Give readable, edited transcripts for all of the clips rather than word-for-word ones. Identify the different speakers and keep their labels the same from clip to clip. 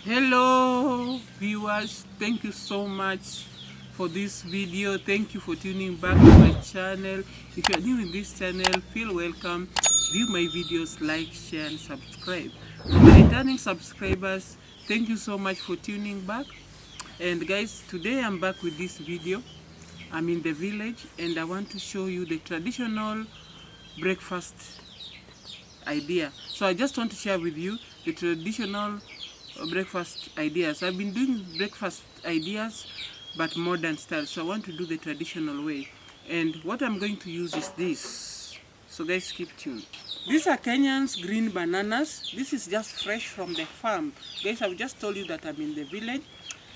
Speaker 1: Hello viewers, thank you so much for this video. Thank you for tuning back to my channel. If you are new in this channel, feel welcome. View my videos, like, share and subscribe. For the returning subscribers, thank you so much for tuning back. And guys, today I'm back with this video. I'm in the village and I want to show you the traditional breakfast idea. So I just want to share with you the traditional breakfast ideas. I've been doing breakfast ideas but modern style, so I want to do the traditional way. And what I'm going to use is this. So guys, keep tuned. These are Kenyan's green bananas. This is just fresh from the farm. Guys, I've just told you that I'm in the village,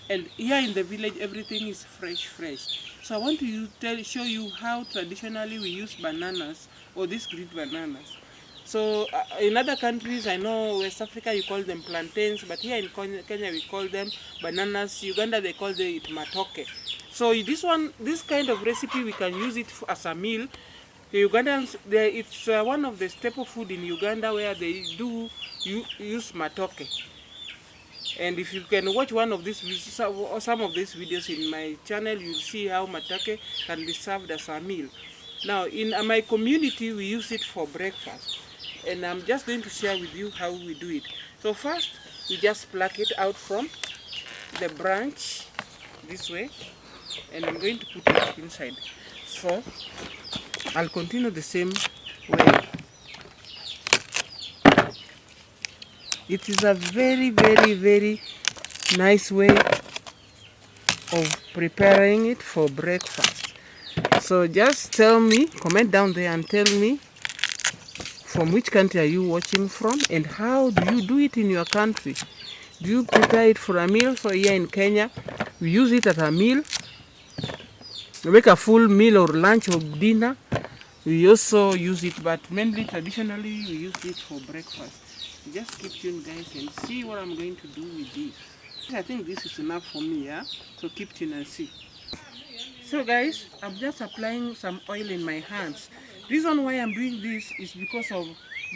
Speaker 1: and here in the village everything is fresh. So I want to show you how traditionally we use bananas, or these green bananas. So in other countries, I know West Africa you call them plantains, but here in Kenya we call them bananas. Uganda they call it matoke. So this kind of recipe we can use it as a meal. The Ugandans, it's one of the staple food in Uganda where they do use matoke. And if you can watch one of these, some of these videos in my channel, you'll see how matoke can be served as a meal. Now in my community we use it for breakfast. And I'm just going to share with you how we do it. So first, we just pluck it out from the branch this way, and I'm going to put it inside. So I'll continue the same way. It is a very nice way of preparing it for breakfast. So just tell me, comment down there and tell me from which country are you watching from, and how do you do it in your country? Do you prepare it for a meal? So here in Kenya, we use it as a meal. We make a full meal or lunch or dinner. We also use it, but mainly traditionally we use it for breakfast. Just keep tuned guys and see what I'm going to do with this. I think this is enough for me, yeah? So keep tuned and see. So guys, I'm just applying some oil in my hands. Reason why I'm doing this is because of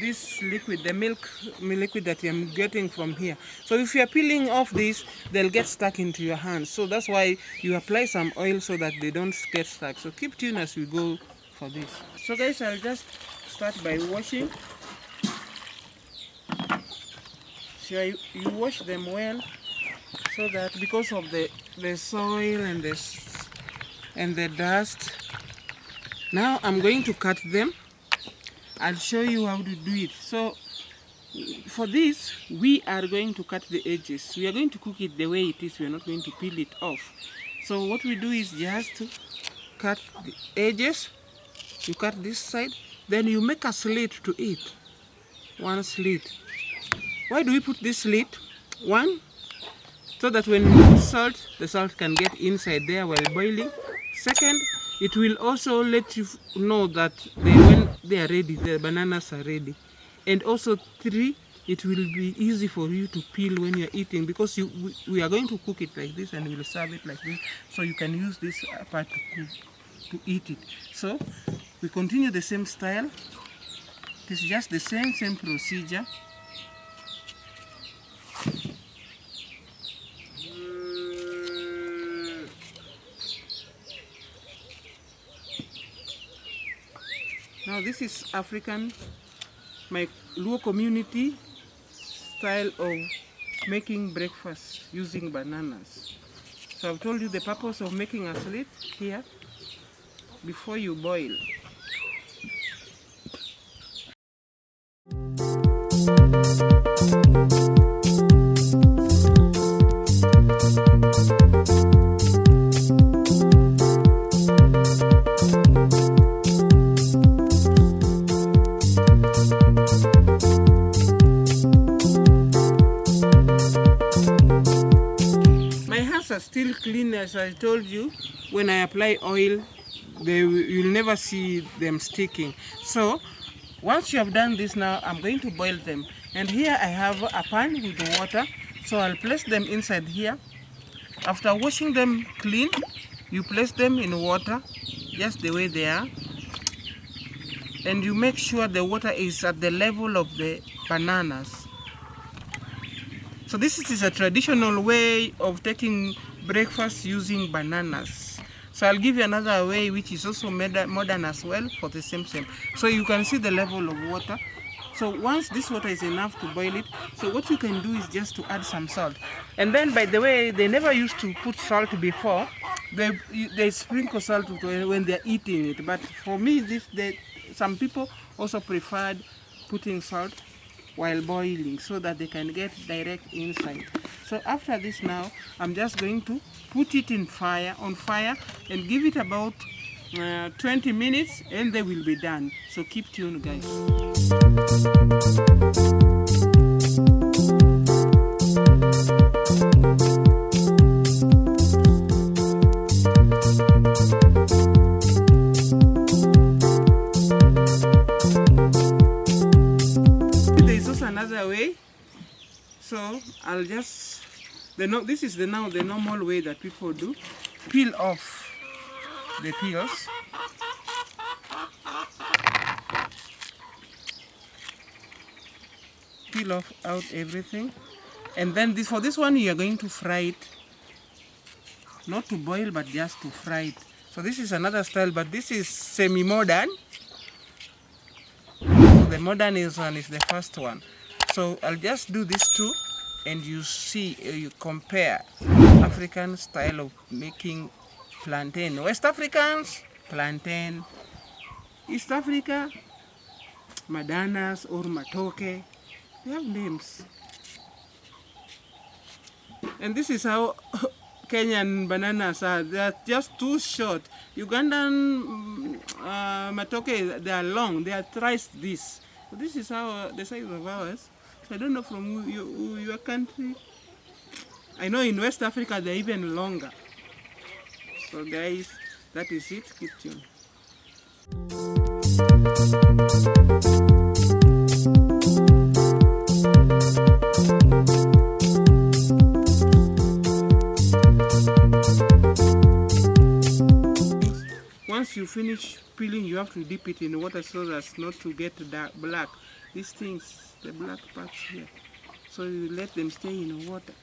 Speaker 1: this liquid, the milk liquid that I'm getting from here. So if you're peeling off this, they'll get stuck into your hands. So that's why you apply some oil so that they don't get stuck. So keep tuned as we go for this. So guys, I'll just start by washing. So you wash them well, so that because of the soil and the dust. Now I'm going to cut them. I'll show you how to do it. So for this, we are going to cut the edges. We are going to cook it the way it is. We are not going to peel it off. So what we do is just to cut the edges. You cut this side, then you make a slit to it. One slit. Why do we put this slit? One, so that when you put salt, the salt can get inside there while boiling. Second, it will also let you know that when they are ready, the bananas are ready. And also three, it will be easy for you to peel when you're eating, because we are going to cook it like this and we'll serve it like this. So you can use this part to eat it. So we continue the same style. It's just the same procedure. Now this is African, my Luo community style of making breakfast using bananas. So I've told you the purpose of making a slit here before you boil. Are still clean, as I told you. When I apply oil, you'll never see them sticking. So once you have done this, now I'm going to boil them. And here I have a pan with water, so I'll place them inside here. After washing them clean, you place them in water just the way they are, and you make sure the water is at the level of the bananas. So this is a traditional way of taking breakfast using bananas. So I'll give you another way which is also modern as well for the same. So you can see the level of water. So once this water is enough to boil it, so what you can do is just to add some salt. And then, by the way, they never used to put salt before. They sprinkle salt when they're eating it. But for me, some people also preferred putting salt while boiling so that they can get direct inside. So after this now, I'm just going to put it on fire and give it about 20 minutes and they will be done. So keep tuned, guys. There is also another way. So I'll just, this is now the normal way that people do. Peel off the peels. Peel off out everything. And then for this one you are going to fry it. Not to boil, but just to fry it. So this is another style, but this is semi-modern. The modern one is the first one. So I'll just do these two and you see, you compare African style of making plantain. West Africans, plantain. East Africa, madanas or matoke. They have names. And this is how Kenyan bananas are. They are just too short. Ugandan matoke, they are long. They are thrice this. So this is how the size of ours. So I don't know from your country. I know in West Africa they're even longer. So guys, that is it. Keep tuned. Once you finish peeling, you have to dip it in water so as not to get black. These things, the black parts here. So you let them stay in water.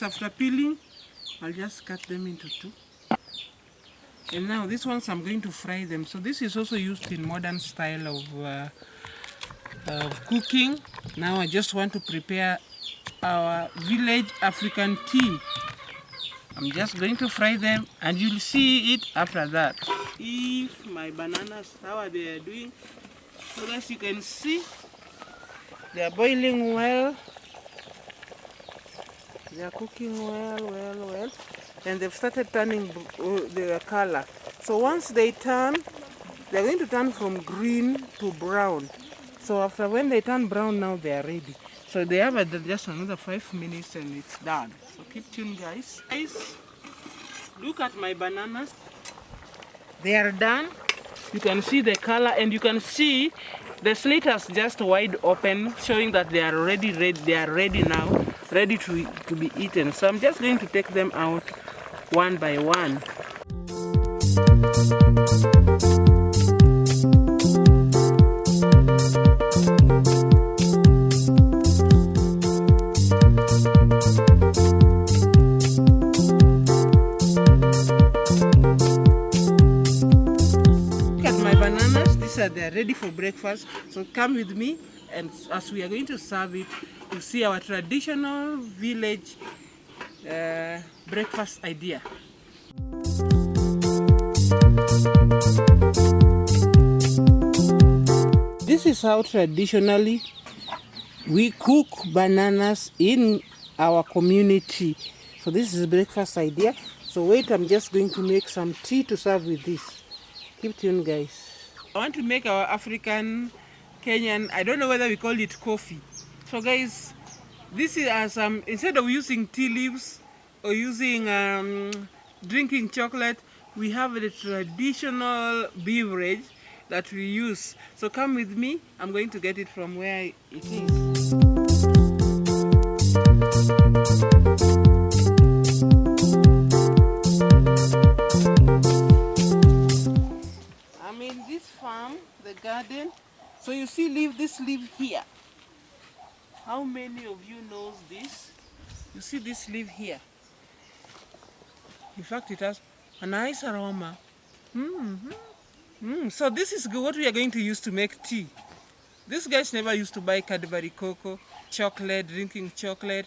Speaker 1: After peeling, I'll just cut them into two. And now these ones I'm going to fry them. So this is also used in modern style of cooking. Now I just want to prepare our village African tea. I'm just going to fry them and you'll see it after that. If my bananas, how are they doing? So as you can see, they are boiling well. They are cooking well, and they've started turning their color. So once they turn, they're going to turn from green to brown. So after when they turn brown, now they are ready. So they have just another 5 minutes and it's done. So keep tuned, guys. Guys, look at my bananas. They are done. You can see the color and you can see the slit has just wide open, showing that they are ready. They are ready now. Ready to be eaten. So I'm just going to take them out one by one. Look at my bananas. They're ready for breakfast. So come with me, and as we are going to serve it, you see our traditional village breakfast idea. This is how traditionally we cook bananas in our community. So this is a breakfast idea. So wait, I'm just going to make some tea to serve with this. Keep tuned, guys. I want to make our African Kenyan, I don't know whether we call it coffee. So guys, this is instead of using tea leaves or using drinking chocolate, we have the traditional beverage that we use. So come with me, I'm going to get it from where it is. I'm in this farm, the garden. So you see this leaf here. How many of you knows this? You see this leaf here. In fact, it has a nice aroma. So this is what we are going to use to make tea. These guys never used to buy Cadbury cocoa, chocolate, drinking chocolate,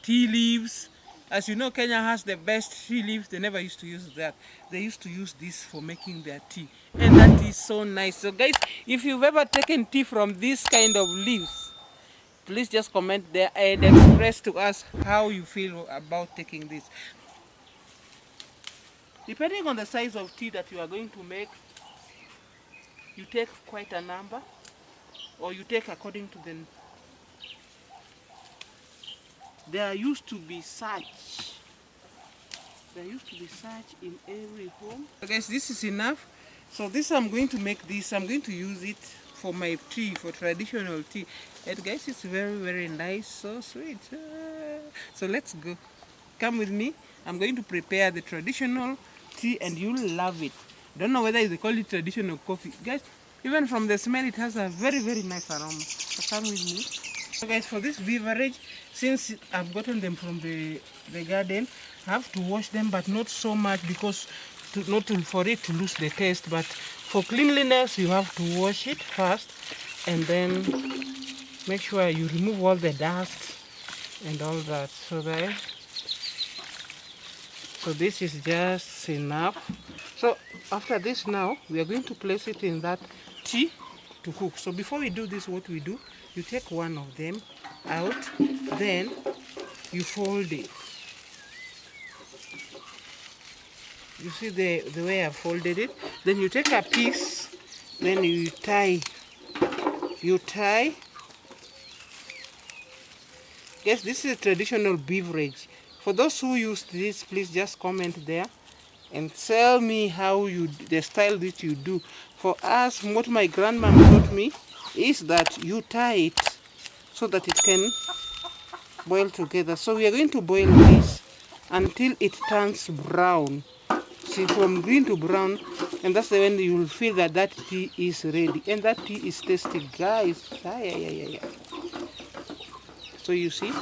Speaker 1: tea leaves. As you know, Kenya has the best tea leaves. They never used to use that. They used to use this for making their tea. And that is so nice. So guys, if you've ever taken tea from this kind of leaves, please just comment there and express to us how you feel about taking this. Depending on the size of tea that you are going to make, you take quite a number, or you take according to the... There used to be such. There used to be such in every home. I guess this is enough. So this I'm going to make this. I'm going to use it for my tea, for traditional tea. And guys, it's very, very nice, so sweet. So let's go. Come with me. I'm going to prepare the traditional tea and you'll love it. Don't know whether they call it traditional coffee. Guys, even from the smell, it has a very, very nice aroma. So come with me. So guys, for this beverage, since I've gotten them from the garden, I have to wash them, but not so much because for it to lose the taste. But for cleanliness, you have to wash it first and then make sure you remove all the dust and all that. So this is just enough. So after this now, we are going to place it in that tea to cook. So before we do this, what we do, you take one of them out, then you fold it. You see the way I folded it? Then you take a piece, then you tie. Yes, this is a traditional beverage. For those who use this, please just comment there and tell me how the style that you do. For us, what my grandmom taught me is that you tie it so that it can boil together. So we are going to boil this until it turns brown. See, from green to brown, and that's when you will feel that tea is ready. And that tea is tasty, guys. Yeah. So you see?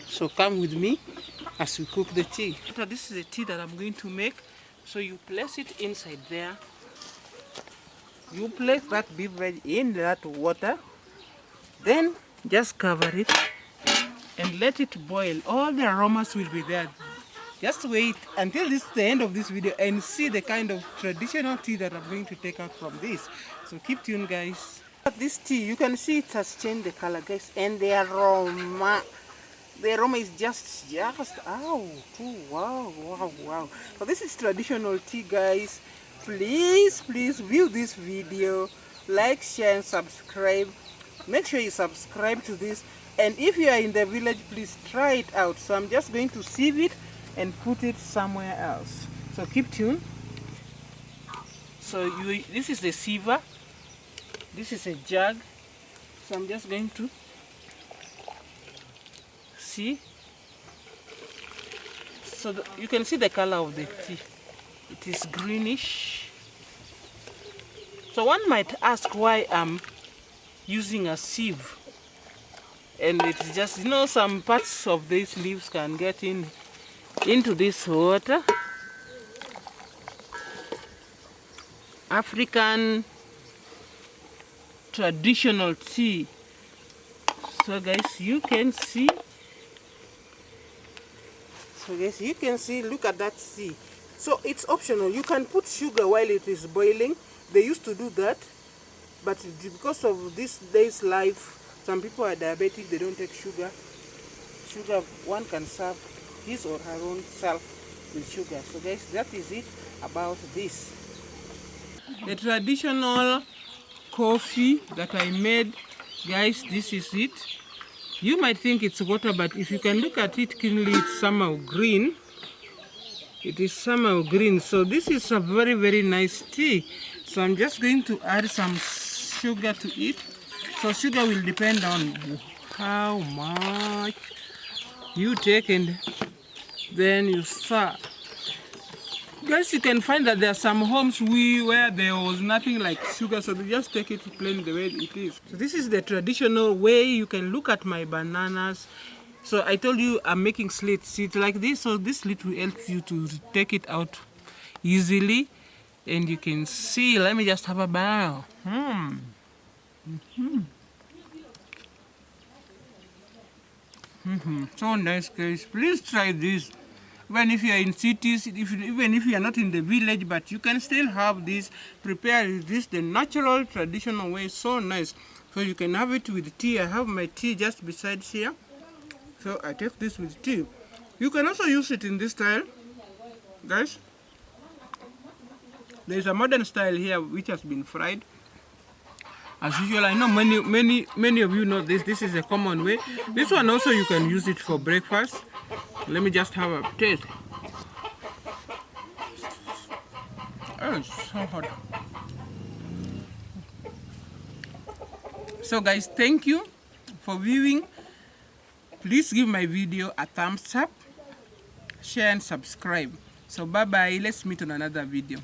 Speaker 1: So come with me as we cook the tea. This is the tea that I'm going to make. So you place it inside there. You place that beverage in that water. Then just cover it and let it boil. All the aromas will be there. Just wait until the end of this video and see the kind of traditional tea that I'm going to take out from this. So keep tuned, guys. This tea, you can see it has changed the color, guys, and the aroma is just oh, wow. So this is traditional tea, guys. Please view this video, like, share and subscribe. Make sure you subscribe to this, and if you are in the village, please try it out. So I'm just going to sieve it and put it somewhere else. So keep tuned. So this is the siever. This is a jug. So I'm just going to see. So you can see the color of the tea. It is greenish. So one might ask why I'm using a sieve. And it's just, some parts of these leaves can get into this water. African traditional tea. So guys, you can see. Look at that tea. So it's optional. You can put sugar while it is boiling. They used to do that, but because of this day's life, some people are diabetic, they don't take sugar. One can serve his or her own self with sugar. So guys, that is it about this. The traditional coffee that I made Guys, this is it. You might think it's water, but if you can look at it keenly, it's somehow green. It is somehow green. So this is a very, very nice tea. So I'm just going to add some sugar to it. So sugar will depend on how much you take, and then you start. Guys, you can find that there are some homes where there was nothing like sugar, so they just take it plain the way it is. So this is the traditional way. You can look at my bananas. So I told you I'm making slits. It's like this, so this slit will help you to take it out easily. And you can see, let me just have a banana. So nice, guys. Please try this. Even if you are in cities, even if you are not in the village, but you can still have this. Prepare this the natural, traditional way. So nice. So you can have it with tea. I have my tea just beside here. So I take this with tea. You can also use it in this style, guys. There is a modern style here which has been fried. As usual, I know many of you know this. This is a common way. This one also you can use it for breakfast. Let me just have a taste. Oh, it's so hot. So guys, thank you for viewing. Please give my video a thumbs up, share and subscribe. So bye bye. Let's meet on another video.